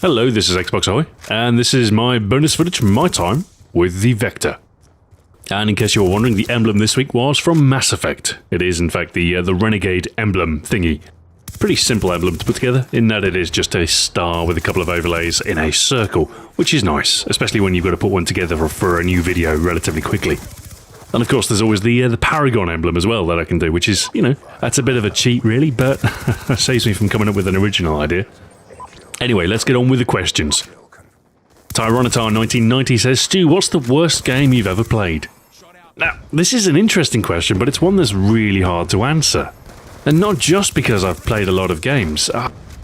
Hello, this is Xbox Ahoy, and this is my bonus footage from my time with the Vector. And in case you were wondering, the emblem this week was from Mass Effect. It is, in fact, the Renegade emblem thingy. Pretty simple emblem to put together, in that it is just a star with a couple of overlays in a circle, which is nice, especially when you've got to put one together for a new video relatively quickly. And of course, there's always the Paragon emblem as well that I can do, which is, that's a bit of a cheat, really, but saves me from coming up with an original idea. Anyway, let's get on with the questions. Tyranitar1990 says, Stu, what's the worst game you've ever played? Now, this is an interesting question, but it's one that's really hard to answer. And not just because I've played a lot of games,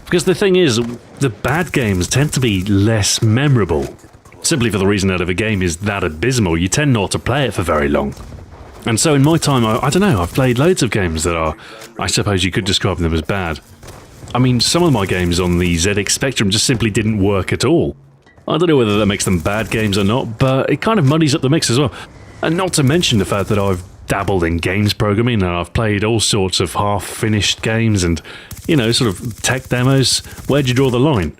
because the thing is, the bad games tend to be less memorable. Simply for the reason that if a game is that abysmal, you tend not to play it for very long. And so in my time, I don't know, I've played loads of games that are, I suppose you could describe them as bad. I mean, some of my games on the ZX Spectrum just simply didn't work at all. I don't know whether that makes them bad games or not, but it kind of muddies up the mix as well. And not to mention the fact that I've dabbled in games programming and I've played all sorts of half-finished games and, sort of tech demos. Where'd you draw the line?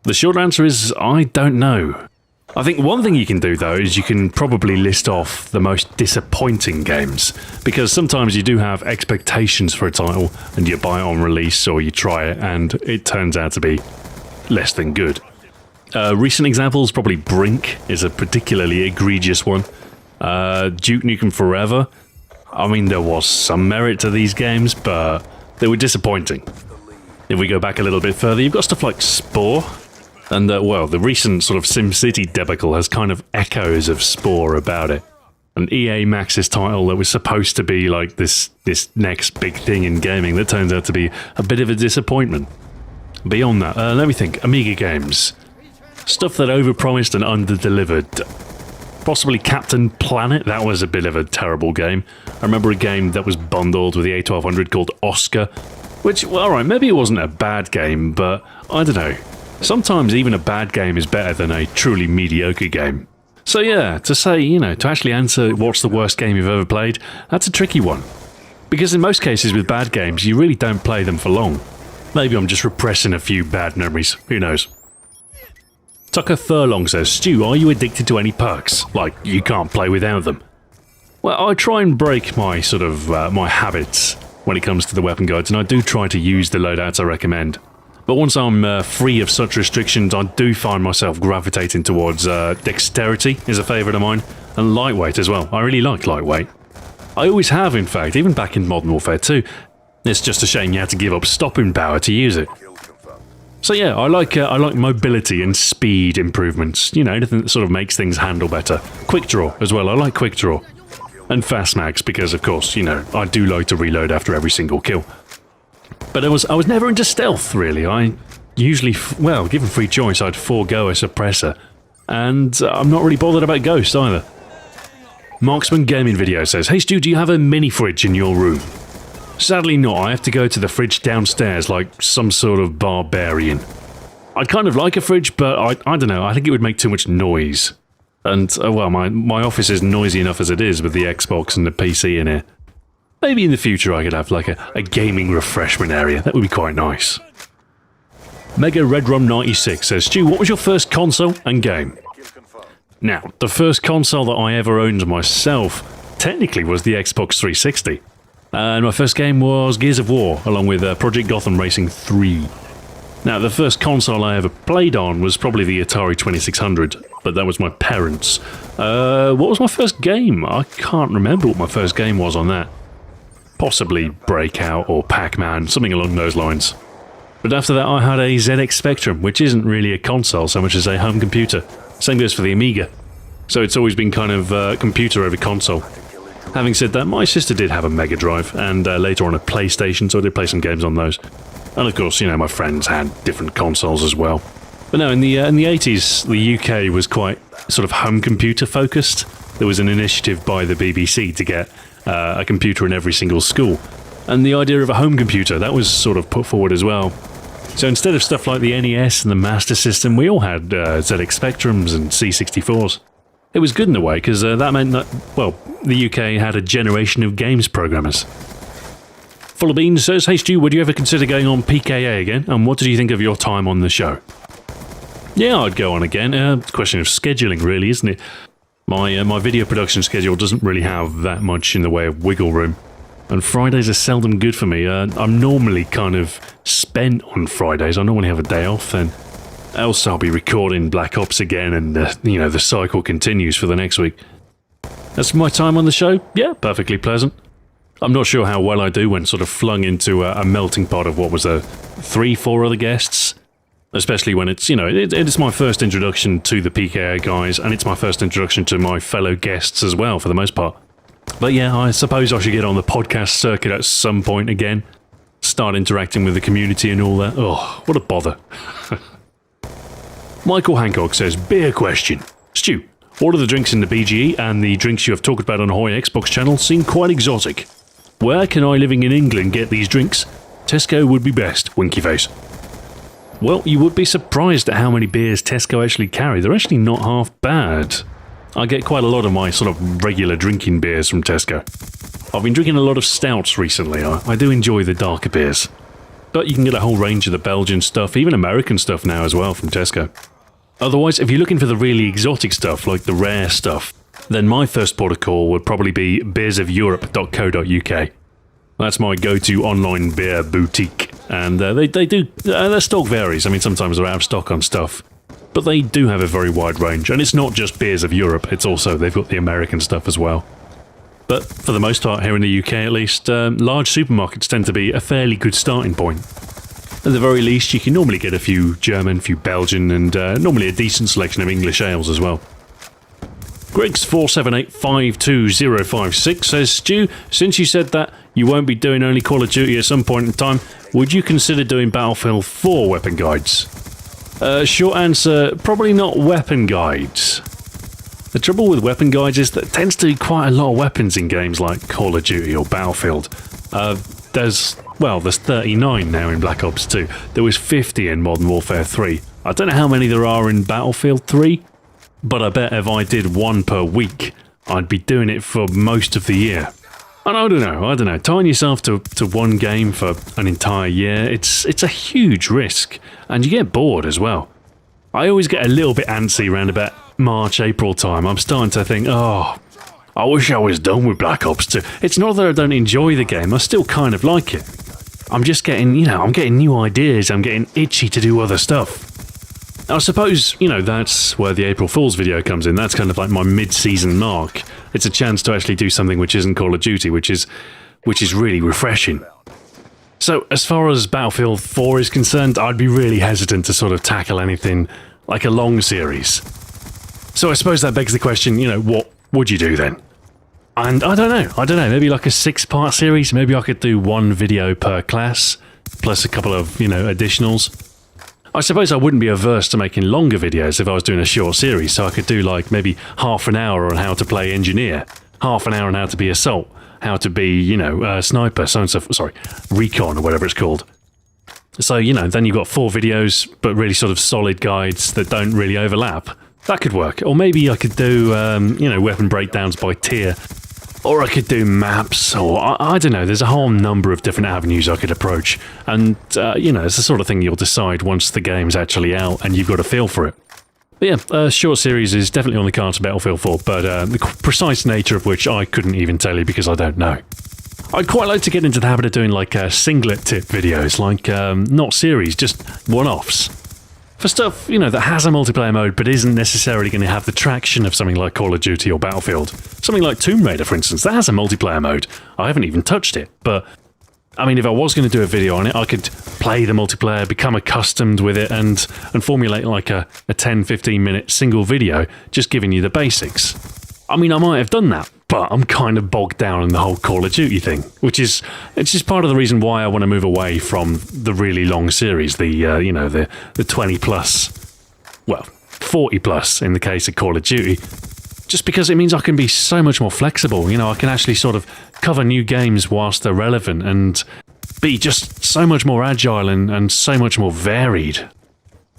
The short answer is, I don't know. I think one thing you can do, though, is you can probably list off the most disappointing games, because sometimes you do have expectations for a title, and you buy it on release, or you try it, and it turns out to be less than good. Recent examples, probably Brink is a particularly egregious one. Duke Nukem Forever, I mean, there was some merit to these games, but they were disappointing. If we go back a little bit further, you've got stuff like Spore. And, the recent sort of SimCity debacle has kind of echoes of Spore about it. An EA Maxis title that was supposed to be like this next big thing in gaming that turns out to be a bit of a disappointment. Beyond that, let me think, Amiga games. Stuff that overpromised and underdelivered. Possibly Captain Planet, that was a bit of a terrible game. I remember a game that was bundled with the A1200 called Oscar, which, well, alright, maybe it wasn't a bad game, but I don't know. Sometimes even a bad game is better than a truly mediocre game. So yeah, to say, to actually answer what's the worst game you've ever played, that's a tricky one. Because in most cases with bad games, you really don't play them for long. Maybe I'm just repressing a few bad memories, who knows. Tucker Furlong says, Stu, are you addicted to any perks? Like, you can't play without them? Well, I try and break my my habits when it comes to the weapon guides, and I do try to use the loadouts I recommend. But once I'm free of such restrictions, I do find myself gravitating towards dexterity is a favourite of mine, and lightweight as well. I really like lightweight. I always have, in fact, even back in Modern Warfare 2. It's just a shame you had to give up stopping power to use it. So yeah, I like mobility and speed improvements. Anything that sort of makes things handle better. Quick draw as well. I like quick draw. And fast mags because, of course, I do like to reload after every single kill. But I was never into stealth, really. I usually, given free choice, I'd forego a suppressor. And I'm not really bothered about ghosts either. Marksman Gaming Video says, Hey Stu, do you have a mini fridge in your room? Sadly not, I have to go to the fridge downstairs like some sort of barbarian. I'd kind of like a fridge, but I don't know, I think it would make too much noise. And, my office is noisy enough as it is with the Xbox and the PC in here. Maybe in the future I could have like a gaming refreshment area. That would be quite nice. Mega Redrum 96 says, Stu, what was your first console and game? Now, the first console that I ever owned myself technically was the Xbox 360. And my first game was Gears of War, along with Project Gotham Racing 3. Now, the first console I ever played on was probably the Atari 2600, but that was my parents'. What was my first game? I can't remember what my first game was on that. Possibly Breakout or Pac-Man, something along those lines. But after that I had a ZX Spectrum, which isn't really a console so much as a home computer. Same goes for the Amiga. So it's always been kind of computer over console. Having said that, my sister did have a Mega Drive, and later on a PlayStation, so I did play some games on those. And of course, my friends had different consoles as well. But no, in the 80s, the UK was quite sort of home computer focused. There was an initiative by the BBC to get a computer in every single school. And the idea of a home computer, that was sort of put forward as well. So instead of stuff like the NES and the Master System, we all had ZX Spectrums and C64s. It was good in a way, because that meant that, the UK had a generation of games programmers. Full of Beans says, Hey Stu, would you ever consider going on PKA again? And what did you think of your time on the show? Yeah, I'd go on again. It's a question of scheduling, really, isn't it? My video production schedule doesn't really have that much in the way of wiggle room. And Fridays are seldom good for me. I'm normally kind of spent on Fridays. I normally have a day off then. Else I'll be recording Black Ops again and, the cycle continues for the next week. As for my time on the show, yeah, perfectly pleasant. I'm not sure how well I do when sort of flung into a melting pot of what was 3-4 other guests. Especially when it's, it's my first introduction to the PKA guys, and it's my first introduction to my fellow guests as well, for the most part. But yeah, I suppose I should get on the podcast circuit at some point again. Start interacting with the community and all that. Oh, what a bother. Michael Hancock says, beer question. Stu, all of the drinks in the BGE and the drinks you have talked about on Hoy Xbox channel seem quite exotic. Where can I, living in England, get these drinks? Tesco would be best, winky face. Well, you would be surprised at how many beers Tesco actually carry. They're actually not half bad. I get quite a lot of my sort of regular drinking beers from Tesco. I've been drinking a lot of stouts recently. I do enjoy the darker beers. But you can get a whole range of the Belgian stuff, even American stuff now as well from Tesco. Otherwise, if you're looking for the really exotic stuff, like the rare stuff, then my first port of call would probably be beersofeurope.co.uk. That's my go-to online beer boutique. And their stock varies. I mean, sometimes they're out of stock on stuff. But they do have a very wide range, and it's not just Beers of Europe, it's also, they've got the American stuff as well. But for the most part, here in the UK at least, large supermarkets tend to be a fairly good starting point. At the very least, you can normally get a few German, a few Belgian, and normally a decent selection of English ales as well. Griggs4785256 says, Stu, since you said that you won't be doing only Call of Duty at some point in time, would you consider doing Battlefield 4 weapon guides? Short answer, probably not weapon guides. The trouble with weapon guides is that there tends to be quite a lot of weapons in games like Call of Duty or Battlefield. There's 39 now in Black Ops 2. There was 50 in Modern Warfare 3. I don't know how many there are in Battlefield 3, but I bet if I did one per week, I'd be doing it for most of the year. And I don't know, tying yourself to one game for an entire year, it's a huge risk, and you get bored as well. I always get a little bit antsy around about March, April time. I'm starting to think, I wish I was done with Black Ops 2. It's not that I don't enjoy the game, I still kind of like it. I'm just getting, I'm getting new ideas, I'm getting itchy to do other stuff. I suppose, that's where the April Fool's video comes in. That's kind of like my mid-season mark. It's a chance to actually do something which isn't Call of Duty, which is really refreshing. So, as far as Battlefield 4 is concerned, I'd be really hesitant to sort of tackle anything like a long series. So I suppose that begs the question, what would you do then? And I don't know, maybe like a 6-part series? Maybe I could do one video per class, plus a couple of, additionals. I suppose I wouldn't be averse to making longer videos if I was doing a short series, so I could do like maybe half an hour on how to play engineer, half an hour on how to be assault, how to be, sniper, so and so, recon or whatever it's called. So, then you've got 4 videos, but really sort of solid guides that don't really overlap. That could work. Or maybe I could do, weapon breakdowns by tier. Or I could do maps, or I don't know, there's a whole number of different avenues I could approach. And, it's the sort of thing you'll decide once the game's actually out and you've got a feel for it. But yeah, a short series is definitely on the cards for Battlefield 4, but the precise nature of which I couldn't even tell you because I don't know. I'd quite like to get into the habit of doing like singlet tip videos, like not series, just one-offs. For stuff, that has a multiplayer mode but isn't necessarily going to have the traction of something like Call of Duty or Battlefield. Something like Tomb Raider, for instance, that has a multiplayer mode. I haven't even touched it, but I mean, if I was going to do a video on it, I could play the multiplayer, become accustomed with it, and formulate like a 10-15 minute single video, just giving you the basics. I mean, I might have done that, but I'm kind of bogged down in the whole Call of Duty thing, it's just part of the reason why I want to move away from the really long series, the 20 plus, well, 40 plus in the case of Call of Duty, just because it means I can be so much more flexible. I can actually sort of cover new games whilst they're relevant and be just so much more agile and so much more varied.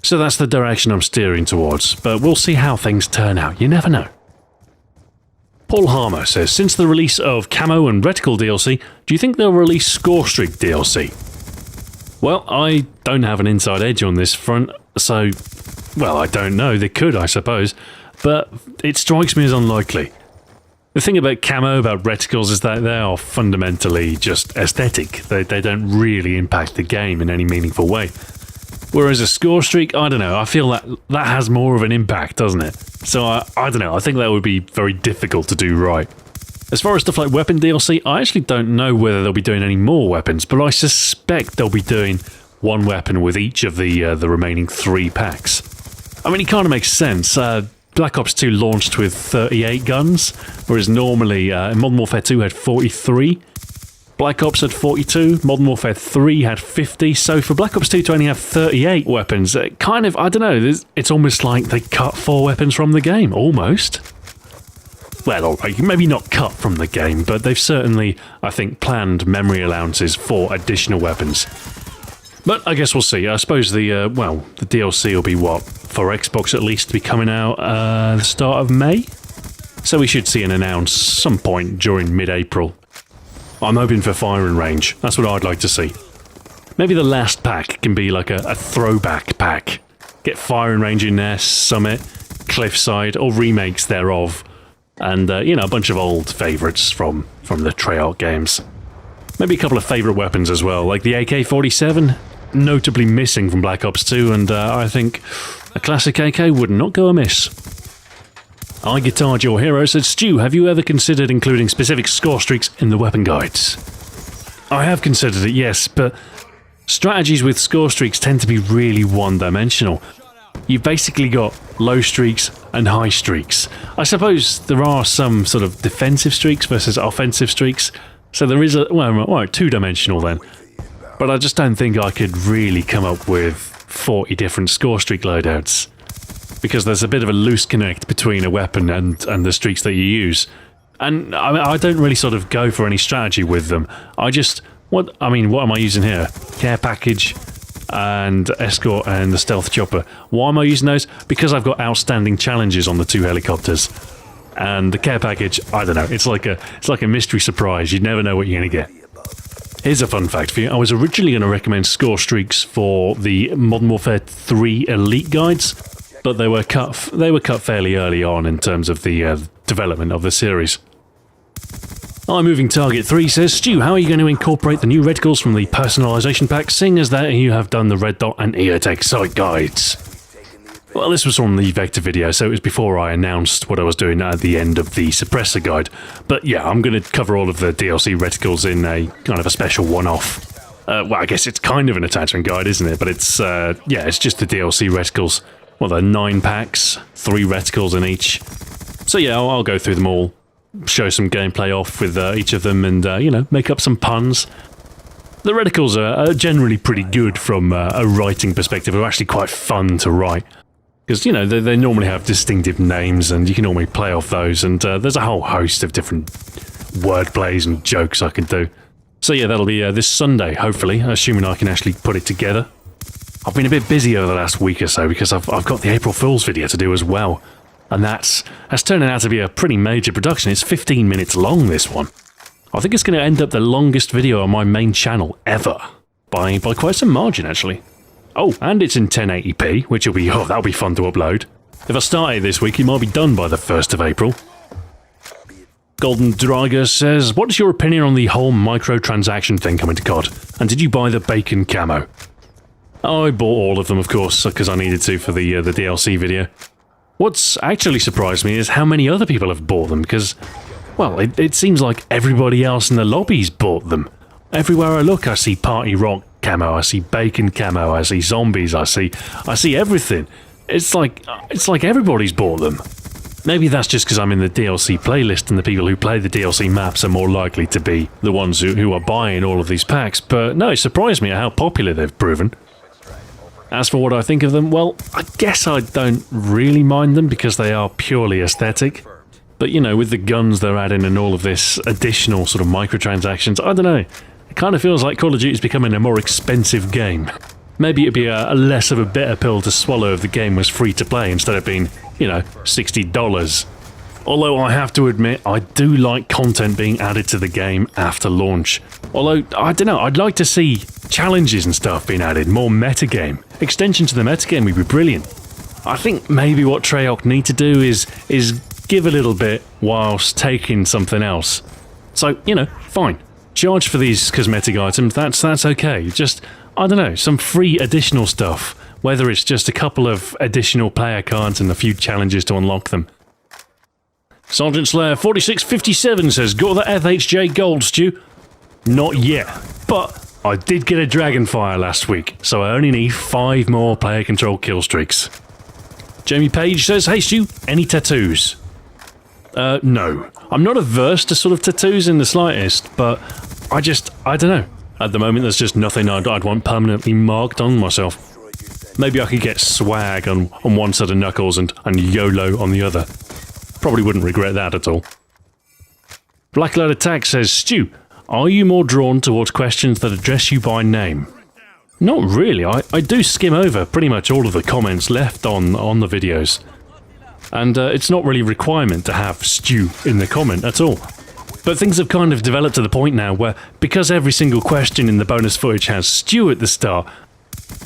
So that's the direction I'm steering towards, but we'll see how things turn out. You never know. Paul Harmer says, since the release of Camo and Reticle DLC, do you think they'll release Score Streak DLC? Well, I don't have an inside edge on this front, so Well, I don't know, they could, I suppose, but it strikes me as unlikely. The thing about camo, about reticles, is that they are fundamentally just aesthetic. They don't really impact the game in any meaningful way. Whereas a score streak, I don't know, I feel that has more of an impact, doesn't it? So I don't know, I think that would be very difficult to do right. As far as stuff like weapon DLC, I actually don't know whether they'll be doing any more weapons, but I suspect they'll be doing one weapon with each of the remaining 3 packs. I mean, it kind of makes sense. Black Ops 2 launched with 38 guns, whereas normally Modern Warfare 2 had 43. Black Ops had 42, Modern Warfare 3 had 50, so for Black Ops 2 to only have 38 weapons, it kind of, I don't know, it's almost like they cut 4 weapons from the game, almost. Well, alright, maybe not cut from the game, but they've certainly, I think, planned memory allowances for additional weapons. But I guess we'll see. I suppose the DLC will be what? For Xbox at least, to be coming out the start of May? So we should see an announce some point during mid-April. I'm hoping for firing range. That's what I'd like to see. Maybe the last pack can be like a throwback pack. Get firing range in there, Summit, Cliffside, or remakes thereof. And, a bunch of old favourites from the Treyarch games. Maybe a couple of favourite weapons as well, like the AK-47, notably missing from Black Ops 2, and I think a classic AK would not go amiss. I Guitared Your Hero said, Stu, have you ever considered including specific score streaks in the weapon guides? I have considered it, yes, but strategies with score streaks tend to be really one-dimensional. You've basically got low streaks and high streaks. I suppose there are some sort of defensive streaks versus offensive streaks, so there is two-dimensional then. But I just don't think I could really come up with 40 different score streak loadouts, because there's a bit of a loose connect between a weapon and the streaks that you use. And I don't really sort of go for any strategy with them. What am I using here? Care package and escort and the stealth chopper. Why am I using those? Because I've got outstanding challenges on the 2 helicopters. And the care package, I don't know, it's like a mystery surprise. You never know what you're going to get. Here's a fun fact for you. I was originally going to recommend score streaks for the Modern Warfare 3 Elite guides, but they were cut fairly early on in terms of the development of the series. Moving Target 3 says, Stu, how are you going to incorporate the new reticles from the personalization pack, seeing as that you have done the Red Dot and EOTech site guides? Well, this was from the Vector video, so it was before I announced what I was doing at the end of the suppressor guide. But yeah, I'm going to cover all of the DLC reticles in a kind of a special one-off. Well, I guess it's kind of an attachment guide, isn't it? But it's, it's just the DLC reticles. Well, there are 9 packs, 3 reticles in each. So yeah, I'll go through them all, show some gameplay off with each of them, and, make up some puns. The reticles are generally pretty good from a writing perspective. They're actually quite fun to write. Because, they normally have distinctive names, and you can normally play off those, and there's a whole host of different wordplays and jokes I can do. So yeah, that'll be this Sunday, hopefully, assuming I can actually put it together. I've been a bit busy over the last week or so, because I've got the April Fool's video to do as well. And that's turning out to be a pretty major production. It's 15 minutes long, this one. I think it's going to end up the longest video on my main channel ever. By quite some margin, actually. Oh, and it's in 1080p, which will be, that'll be fun to upload. If I start it this week, it might be done by the 1st of April. Golden Drager says, what is your opinion on the whole microtransaction thing coming to COD? And did you buy the bacon camo? I bought all of them, of course, because I needed to for the DLC video. What's actually surprised me is how many other people have bought them, because, well, it seems like everybody else in the lobby's bought them. Everywhere I look, I see Party Rock camo, I see bacon camo, I see zombies, I see everything. It's like everybody's bought them. Maybe that's just because I'm in the DLC playlist and the people who play the DLC maps are more likely to be the ones who are buying all of these packs, but no, it surprised me at how popular they've proven. As for what I think of them, well, I guess I don't really mind them because they are purely aesthetic. But, with the guns they're adding and all of this additional sort of microtransactions, I don't know. It kind of feels like Call of Duty is becoming a more expensive game. Maybe it'd be a less of a bitter pill to swallow if the game was free to play instead of being, $60. Although I have to admit, I do like content being added to the game after launch. Although, I don't know, I'd like to see challenges and stuff being added, more metagame. Extension to the metagame would be brilliant. I think maybe what Treyarch need to do is give a little bit whilst taking something else. So, you know, fine. Charge for these cosmetic items, that's okay. Just, I don't know, some free additional stuff. Whether it's just a couple of additional player cards and a few challenges to unlock them. Sergeant Slayer 4657 says, got the FHJ gold, Stu? Not yet, but I did get a Dragonfire last week, so I only need 5 more player control kill streaks. Jamie Page says, hey Stu, any tattoos? No. I'm not averse to sort of tattoos in the slightest, but I don't know. At the moment, there's just nothing I'd want permanently marked on myself. Maybe I could get swag on one set of knuckles and YOLO on the other. Probably wouldn't regret that at all. Blacklight Attack says, Stu, are you more drawn towards questions that address you by name? Not really. I do skim over pretty much all of the comments left on the videos. And it's not really a requirement to have Stu in the comment at all. But things have kind of developed to the point now where, because every single question in the bonus footage has Stu at the start,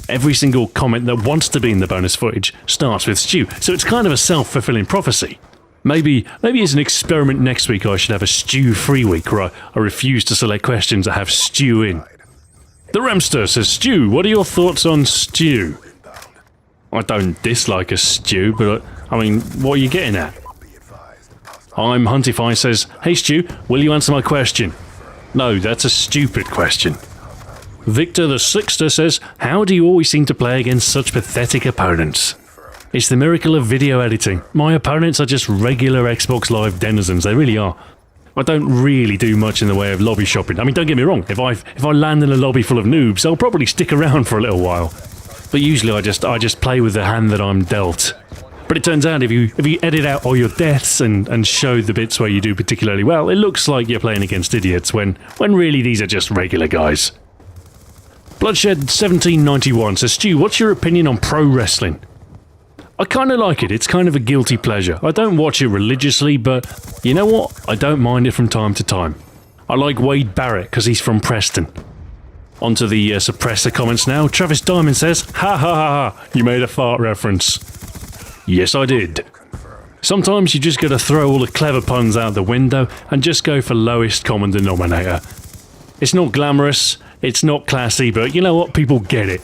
every single comment that wants to be in the bonus footage starts with Stu. So it's kind of a self-fulfilling prophecy. Maybe as an experiment next week I should have a Stu-free week where I refuse to select questions that have Stu in. The Ramster says, Stu, what are your thoughts on stew? I don't dislike a stew, but I mean, what are you getting at? I'm Huntify says, hey Stu, will you answer my question? No, that's a stupid question. Victor the Sixter says, how do you always seem to play against such pathetic opponents? It's the miracle of video editing. My opponents are just regular Xbox Live denizens, they really are. I don't really do much in the way of lobby shopping. I mean, don't get me wrong, if I land in a lobby full of noobs, I'll probably stick around for a little while. But usually I just play with the hand that I'm dealt. But it turns out if you edit out all your deaths and show the bits where you do particularly well, it looks like you're playing against idiots when really these are just regular guys. Bloodshed 1791 says, Stu, what's your opinion on pro wrestling? I kind of like it. It's kind of a guilty pleasure. I don't watch it religiously, but you know what? I don't mind it from time to time. I like Wade Barrett because he's from Preston. On to the suppressor comments now. Travis Diamond says, ha ha ha ha, you made a fart reference. Yes, I did. Sometimes you just gotta throw all the clever puns out the window and just go for lowest common denominator. It's not glamorous, it's not classy, but you know what? People get it.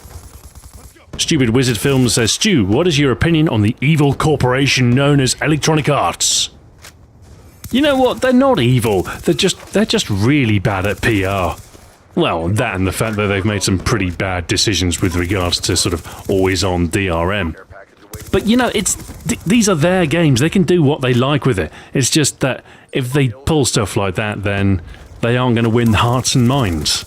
Stupid Wizard Films says, Stu, what is your opinion on the evil corporation known as Electronic Arts? You know what? They're not evil. They're just really bad at PR. Well, that and the fact that they've made some pretty bad decisions with regards to sort of always-on DRM. But you know, these are their games. They can do what they like with it. It's just that if they pull stuff like that, then they aren't going to win hearts and minds.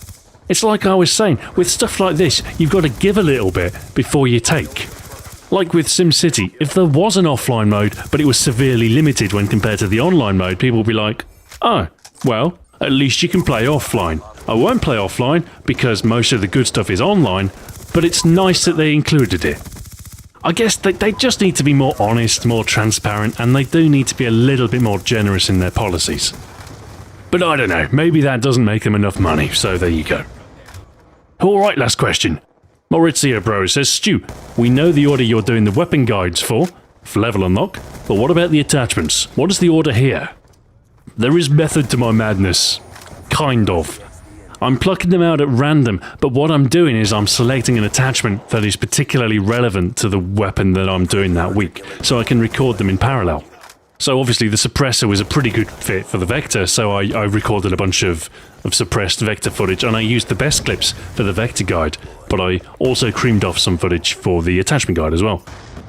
It's like I was saying, with stuff like this, you've got to give a little bit before you take. Like with SimCity, if there was an offline mode, but it was severely limited when compared to the online mode, people would be like, oh, well, at least you can play offline. I won't play offline because most of the good stuff is online, but it's nice that they included it. I guess they just need to be more honest, more transparent, and they do need to be a little bit more generous in their policies. But I don't know, maybe that doesn't make them enough money, so there you go. Alright, last question. Maurizio Bro says, Stu, we know the order you're doing the weapon guides for level unlock, but what about the attachments? What is the order here? There is method to my madness. Kind of. I'm plucking them out at random, but what I'm doing is I'm selecting an attachment that is particularly relevant to the weapon that I'm doing that week, so I can record them in parallel. So obviously the suppressor was a pretty good fit for the vector, so I recorded a bunch of suppressed vector footage, and I used the best clips for the vector guide, but I also creamed off some footage for the attachment guide as well.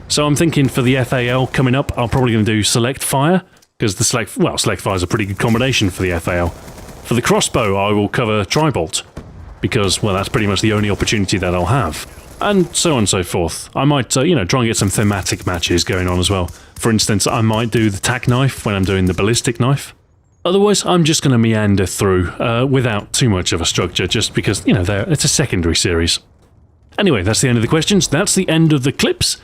So I'm thinking for the FAL coming up, I'm probably going to do select fire, because the select fire is a pretty good combination for the FAL. For the crossbow, I will cover Tribolt, because, well, that's pretty much the only opportunity that I'll have. And so on and so forth. I might, try and get some thematic matches going on as well. For instance, I might do the tack knife when I'm doing the ballistic knife. Otherwise, I'm just going to meander through without too much of a structure, just because, it's a secondary series. Anyway, that's the end of the questions. That's the end of the clips.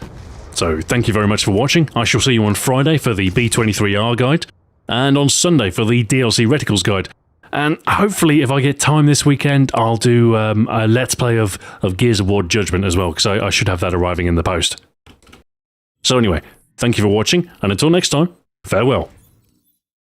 So, thank you very much for watching. I shall see you on Friday for the B23R guide, and on Sunday for the DLC Reticles guide. And hopefully, if I get time this weekend, I'll do a Let's Play of Gears of War Judgment as well, because I should have that arriving in the post. So anyway, thank you for watching, and until next time, farewell.